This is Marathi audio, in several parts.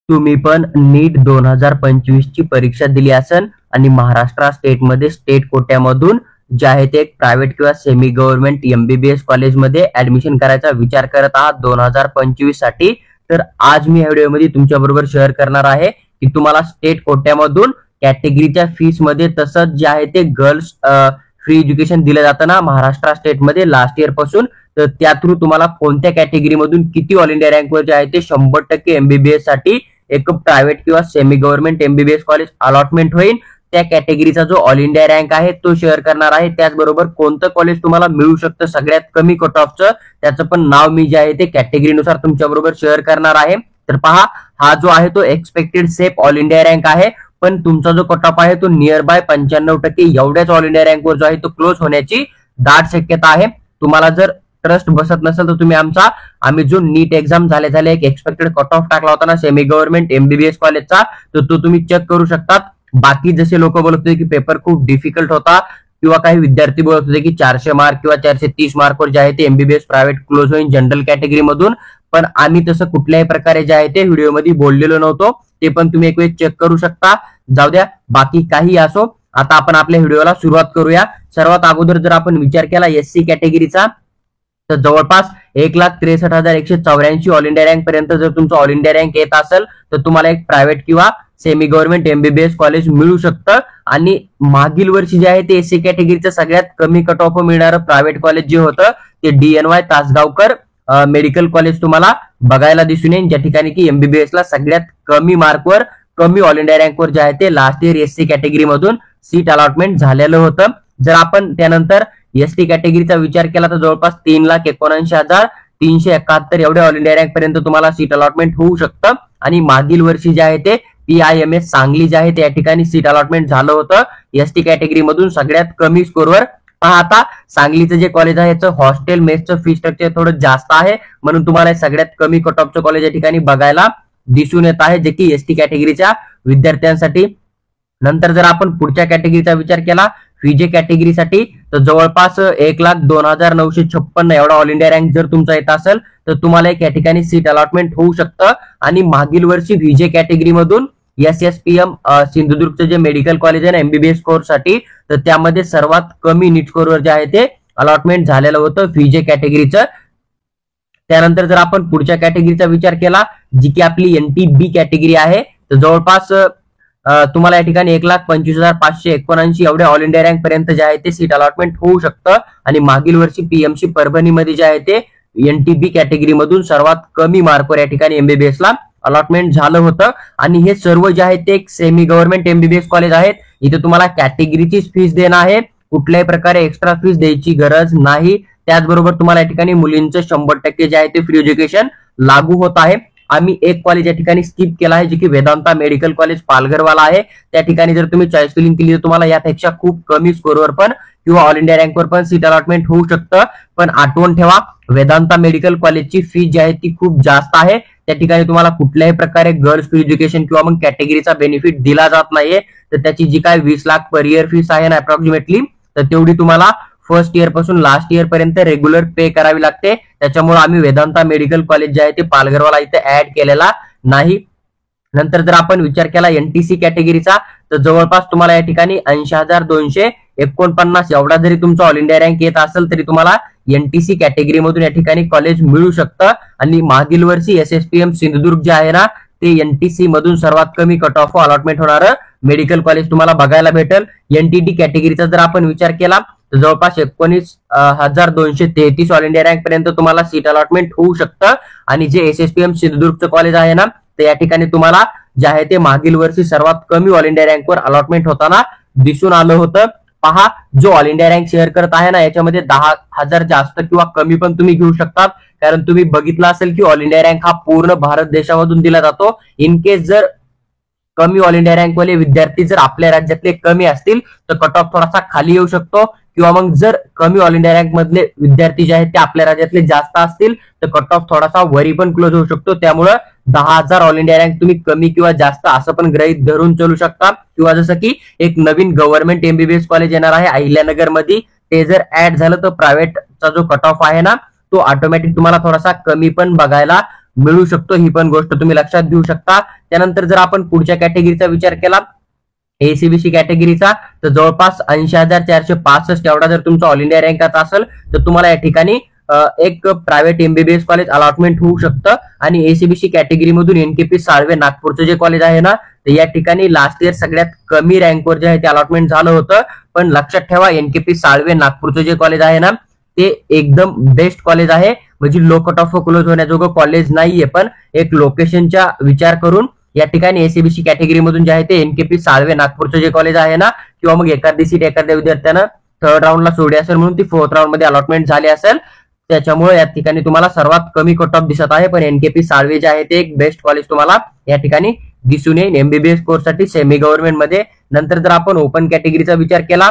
तुम्ही पण नीट 2025 ची परीक्षा दिली असेल आणि महाराष्ट्र स्टेट मध्ये स्टेट कोट्यामधून जे आहे ते एक प्रायव्हेट किंवा सेमी गव्हर्नमेंट एमबीबीएस कॉलेजमध्ये ऍडमिशन करायचा विचार करत आहात 2025 साठी, तर आज मी या व्हिडिओमध्ये तुमच्या बरोबर शेअर करणार आहे की तुम्हाला स्टेट कोट्यामधून कॅटेगरीच्या फीस मध्ये तसंच जे आहे ते गर्ल्स फ्री एज्युकेशन दिलं जातं ना महाराष्ट्र स्टेटमध्ये लास्ट इयर पासून, तर त्या थ्रू तुम्हाला कोणत्या कॅटेगरीमधून किती ऑल इंडिया रँकवर जे आहे ते 100% एमबीबीएस साठी एक प्रायव्हेट किंवा semi government MBBS college allotment होईल, त्या कॅटेगरीचा जो ऑल इंडिया रँक आहे तो शेअर करणार आहे। त्याचबरोबर कोणतं कॉलेज तुम्हाला मिळू शकतं सगळ्यात कमी कट ऑफचं त्याचं पण नाव मी जे आहे ते कॅटेगरीनुसार तुमच्या बरोबर शेअर करणार आहे। तर पहा, हा जो आहे तो expected safe all India rank आहे, पण तुमचा जो कट ऑफ आहे तो नियर बाय 95% एवढ्याच ऑल इंडिया रँकवर जो आहे तो क्लोज होण्याची दाट शक्यता आहे। तुम्हाला जर ट्रस्ट बसत नसेल तर तुम्ही आम्ही जो नीट एक्झाम झाले एक एक्सपेक्टेड कट ऑफ टाकला होता ना सेमी गव्हर्नमेंट एमबीबीएस कॉलेजचा, तर तो तुम्ही चेक करू शकता। बाकी जसे लोक बोलत होते की पेपर खूप डिफिकल्ट होता किंवा काही विद्यार्थी बोलत होते की 400 मार्क किंवा 430 मार्कवर जे आहे ते एमबीबीएस प्रायव्हेट क्लोज होईल जनरल कॅटेगरी मधून, पण आम्ही तसं कुठल्याही प्रकारे जे आहे ते व्हिडिओमध्ये बोललेलो नव्हतो, ते पण तुम्ही एक वेळ चेक करू शकता। जाऊ द्या, बाकी काही असो, आता आपण आपल्या व्हिडिओला सुरुवात करूया। सर्वात अगोदर जर आपण विचार केला एससी कॅटेगरीचा, तर जवळपास 1,63,184 ऑल इंडिया रँक पर्यंत जर तुमचा ऑल इंडिया रँक येत असेल तर तुम्हाला एक प्रायव्हेट किंवा सेमी गव्हर्नमेंट एमबीबीएस कॉलेज मिळू शकतं। आणि मागील वर्षी जे आहे ते एससी कॅटेगरीचं सगळ्यात कमी कट ऑफ मिळणारं प्रायव्हेट कॉलेज जे होतं ते DNY तासगावकर मेडिकल कॉलेज तुम्हाला बघायला दिसून येईल, ज्या ठिकाणी की एमबीबीएस ला सगळ्यात कमी मार्कवर कमी ऑल इंडिया रँकवर जे आहे ते लास्ट इयर एससी कॅटेगरी मधून सीट अलॉटमेंट झालेलं होतं। जर आपण त्यानंतर एसटी कॅटेगरीचा विचार केला तर जवळपास 3,79,371 एवढ्या ऑल इंडिया रँक पर्यंत तुम्हाला सीट अलॉटमेंट होऊ शकतं। आणि मागील वर्षी जे आहे ते PIMS सांगली जे आहे त्या ठिकाणी सीट अलॉटमेंट झालं होतं एसटी कॅटेगरी मधून सगळ्यात कमी स्कोरवर। आता सांगलीचं जे कॉलेज आहे याचं हॉस्टेल मेसचं फी स्ट्रक्चर थोडं जास्त आहे, म्हणून तुम्हाला सगळ्यात कमी कट ऑफचं कॉलेज या ठिकाणी बघायला दिसून येत आहे, जे की एसटी कॅटेगरीच्या विद्यार्थ्यांसाठी। नंतर जर आपण पुढच्या कॅटेगरीचा विचार केला व्हीजे कॅटेगरीसाठी, तर जवळपास 1,02,956 एवढा ऑल इंडिया रँक जर तुमचा येत असेल तर तुम्हाला एक या ठिकाणी सीट अलॉटमेंट होऊ शकतं। आणि मागील वर्षी व्हीजे कॅटेगरी मधून SSPM सिंधुदुर्गचं जे मेडिकल कॉलेज आहे ना एमबीबीएस कोर्स साठी, तर त्यामध्ये सर्वात कमी नीट स्कोरवर जे आहे ते अलॉटमेंट झालेलं होतं व्हीजे कॅटेगरीचं। त्यानंतर जर आपण पुढच्या कॅटेगरीचा विचार केला जी की आपली NTB कॅटेगरी आहे, तर जवळपास तुम्हाला या ठिकाणी 1,25,579 एवढ्या ऑल इंडिया रँक पर्यंत जे आहे ते सीट अलॉटमेंट होऊ शकतं। आणि मागील वर्षी PMC परभणीमध्ये जे आहे ते NTB कॅटेगरी मधून सर्वात कमी मार्कवर या ठिकाणी एमबीबीएस ला अलॉटमेंट झालं होतं। आणि हे सर्व जे आहे ते एक सेमी गव्हर्नमेंट एमबीबीएस कॉलेज आहेत, इथे तुम्हाला कॅटेगरीचीच फीस देणं आहे, कुठल्याही प्रकारे एक्स्ट्रा फीस द्यायची गरज नाही। त्याचबरोबर तुम्हाला या ठिकाणी मुलींचं 100% जे आहे ते फ्री एज्युकेशन लागू होत आहे। आम्ही एक कॉलेज या ठिकाणी स्किप केला आहे जे की वेदांता मेडिकल कॉलेज पालघरवाला आहे, त्या ठिकाणी जर तुम्ही चॉईस फिलिंग केली तर तुम्हाला यापेक्षा खूप कमी स्कोरवर पण किंवा ऑल इंडिया रँकवर पण सीट अलॉटमेंट होऊ शकतं। पण आठवण ठेवा, वेदांता मेडिकल कॉलेजची फी जी आहे ती खूप जास्त आहे, त्या ठिकाणी तुम्हाला कुठल्याही प्रकारे गर्ल्स फ्री एज्युकेशन किंवा मग कॅटेगरीचा बेनिफिट दिला जात नाहीये। तर त्याची जी काय 20 लाख पर इयर फीस आहे ना अप्रॉक्सिमेटली, तर तेवढी तुम्हाला फर्स्ट इयर पासून लास्ट इयर पर्यंत रेग्युलर पे करावी लागते। त्याच्यामुळे आम्ही वेदांता मेडिकल कॉलेज जे आहे ते पालघरवाला इथे ऍड केलेला नाही। नंतर जर आपण विचार केला NTC कॅटेगरीचा, तर जवळपास तुम्हाला या ठिकाणी 80,249 एवढा जरी तुमचा ऑल इंडिया रँक येत असेल तरी तुम्हाला NTC कॅटेगरी मधून या ठिकाणी कॉलेज मिळू शकतं। आणि मागील वर्षी SSPM सिंधुदुर्ग जे आहे ना ते NTC मधून सर्वात कमी कट ऑफ अलॉटमेंट होणारं मेडिकल कॉलेज तुम्हाला बघायला भेटेल। NTT कॅटेगरीचा जर आपण विचार केला तर जवळपास 19,233 ऑल इंडिया रँक पर्यंत तुम्हाला सीट अलॉटमेंट होऊ शकतं। आणि जे SSPM सिंधुदुर्गचं कॉलेज आहे ना, तर या ठिकाणी तुम्हाला जे आहे ते मागील वर्षी सर्वात कमी ऑल इंडिया रँकवर अलॉटमेंट होताना दिसून आलं होतं। पहा, जो ऑल इंडिया रँक शेअर करत आहे ना याच्यामध्ये 10,000 जास्त किंवा कमी पण तुम्ही घेऊ शकतात, कारण तुम्ही बघितलं असेल की ऑल इंडिया रँक हा पूर्ण भारत देशामधून दिला जातो। इन केस जर कमी ऑल इंडिया रँक वाले विद्यार्थी जर आपल्या राज्यातले कमी असतील तर कट ऑफ थोडासा खाली येऊ शकतो, किंवा मग जर कमी ऑल इंडिया रँक मधले विद्यार्थी जे आहेत ते आपल्या राज्यातले जास्त असतील तर कट ऑफ थोडासा वरी पण क्लोज होऊ शकतो। त्यामुळे 10,000 ऑल इंडिया रँक तुम्ही कमी किंवा जास्त असं पण गृहीत धरून चलू शकता। किंवा जसं की एक नवीन गव्हर्नमेंट एमबीबीएस कॉलेज येणार आहे अहिल्यानगर मध्ये, ते जर ऍड झालं तर प्रायव्हेटचा जो कट ऑफ आहे ना तो ऑटोमॅटिक तुम्हाला थोडासा कमी पण बघायला मिळू शकतो, ही पण गोष्ट तुम्ही लक्षात घेऊ शकता. त्यानंतर जर आपण पुढच्या कॅटेगरीचा विचार केला एसीबीसी कॅटेगरीचा, तर जवळपास 80,465 एवढा जर तुमचा ऑल इंडिया रँक असेल तर तुम्हाला या ठिकाणी एक प्रायव्हेट एमबीबीएस कॉलेज अलॉटमेंट होऊ शकतं. आणि एसीबीसी कॅटेगरी मधून एनकेपी साळवे नागपूरचं जे कॉलेज आहे ना, तर या ठिकाणी लास्ट इयर सगळ्यात कमी रँकवर जे आहे ते अलॉटमेंट झालं होतं. पण लक्षात ठेवा, एनकेपी साळवे नागपूरचं जे कॉलेज आहे ना, ते एकदम बेस्ट कॉलेज आहे. म्हणजे लो कट ऑफ क्लोज होण्याजोगं कॉलेज नाहीये, पण एक लोकेशनचा विचार करून या ठिकाणी एसीबीसी कॅटेगरी मधून जे आहे ते एनकेपी साळवे नागपूरचं जे कॉलेज आहे ना, किंवा मग एखादी सीट एखाद्या विद्यार्थ्यांना थर्ड राऊंडला सोडली असेल म्हणून ती फोर्थ राऊंड मध्ये अलॉटमेंट झाली असेल, त्याच्यामुळे या ठिकाणी तुम्हाला सर्वात कमी कट ऑफ दिसत आहे. पण एनकेपी साळवे जे आहे ते एक बेस्ट कॉलेज तुम्हाला या ठिकाणी दिसून येईल एमबीबीएस कोर्ससाठी सेमी गव्हर्नमेंट मध्ये. नंतर जर आपण ओपन कॅटेगरीचा विचार केला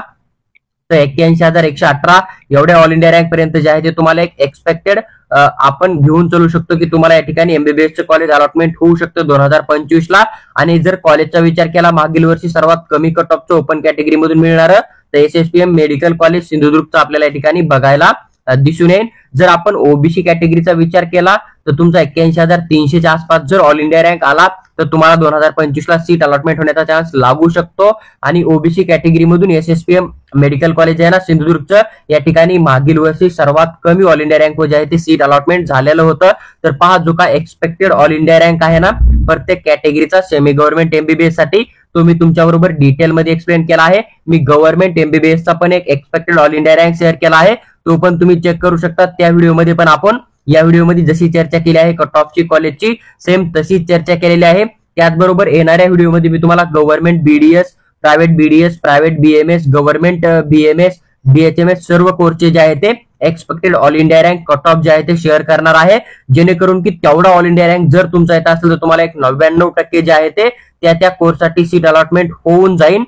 तर 81,118 एवढ्या ऑल इंडिया रँक पर्यंत जे आहे ते तुम्हाला एक एक्सपेक्टेड आपण घेऊन चालू शकतो की तुम्हाला या ठिकाणी एमबीबीएसचं कॉलेज अलॉटमेंट होऊ शकतं 2025 ला. आणि जर कॉलेजचा विचार केला मागील वर्षी सर्वात कमी कट ऑफचं ओपन कॅटेगरी मधून मिळणारं तर एसएसपीएम मेडिकल कॉलेज सिंधुदुर्गचं आपल्याला या ठिकाणी बघायला दिसून येईल. जर आपण ओबीसी कॅटेगरीचा विचार केला तर तुमचा 81,300च्या आसपास जर ऑल इंडिया रँक आला तर तुम्हाला 2025 ला सीट अलॉटमेंट होण्याचा चान्स लागू शकतो. आणि ओबीसी कॅटेगरी मधून एसएसपीएम मेडिकल कॉलेज आहे ना सिंधुदुर्गचं, या ठिकाणी मागील वर्षी सर्वात कमी ऑल इंडिया रँक जे आहे ते सीट अलॉटमेंट झालेलं होतं. तर पहा, जो काय एक्सपेक्टेड ऑल इंडिया रँक आहे ना प्रत्येक कॅटेगरीचा सेमी गव्हर्नमेंट एमबीबीएस साठी, तो मी तुमच्याबरोबर डिटेलमध्ये एक्सप्लेन केला आहे. मी गव्हर्नमेंट एमबीबीएसचा पण एक expected all India rank share केला आहे, तो पण तुम्ही चेक करू शकता. त्या व्हिडिओमध्ये पण आपण या व्हिडिओमध्ये जशी चर्चा केली आहे कट ऑफची कॉलेजची सेम तशीच चर्चा केलेली आहे. त्याचबरोबर येणाऱ्या व्हिडिओमध्ये मी तुम्हाला government BDS, private BMS, government BMS, BHMS सर्व कोर्सचे जे आहे ते expected all India rank cut off जे आहे ते शेअर करणार आहे, जेणेकरून की तेवढा ऑल इंडिया रँक जर तुमचा येत असेल तर तुम्हाला एक 99% जे आहे ते त्या कोर्ससाठी सीट अलॉटमेंट होऊन जाईल.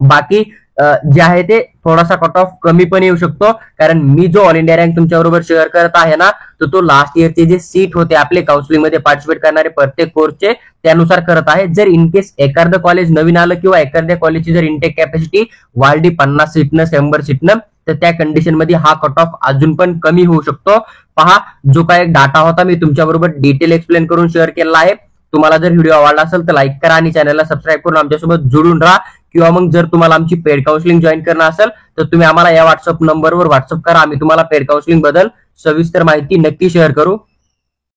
बाकी जे आहे ते थोडासा कट ऑफ कमी पण येऊ शकतो, कारण मी जो ऑल इंडिया रँक तुमच्याबरोबर शेअर करत आहे ना, तर तो लास्ट इयरचे जे सीट होते आपले काउन्सिलिंग मध्ये पार्टिसिपेट करणारे प्रत्येक कोर्सचे त्यानुसार करत आहे. जर इन केस एखादं कॉलेज नवीन आलं किंवा एखाद्या कॉलेजची जर इंटेक कॅपॅसिटी वाढली 50 सीटनं 100 सीटनं, तर त्या कंडिशन मध्ये हा कट ऑफ अजून पण कमी होऊ शकतो. पहा, जो काय डाटा होता मी तुमच्याबरोबर डिटेल एक्सप्लेन करून शेअर केला आहे. तुम्हाला जर व्हिडिओ आवडला असेल तर लाईक करा आणि चॅनलला सबस्क्राईब करून आमच्यासोबत जोडून राहा. किंवा मग जर तुम्हाला आमची पेड काउन्सिलिंग जॉईन करणं असेल तर तुम्ही आम्हाला या व्हॉट्सअप नंबरवर व्हॉट्सअप करा, आम्ही तुम्हाला पेड काउन्सिलिंग बद्दल सविस्तर माहिती नक्की शेअर करू.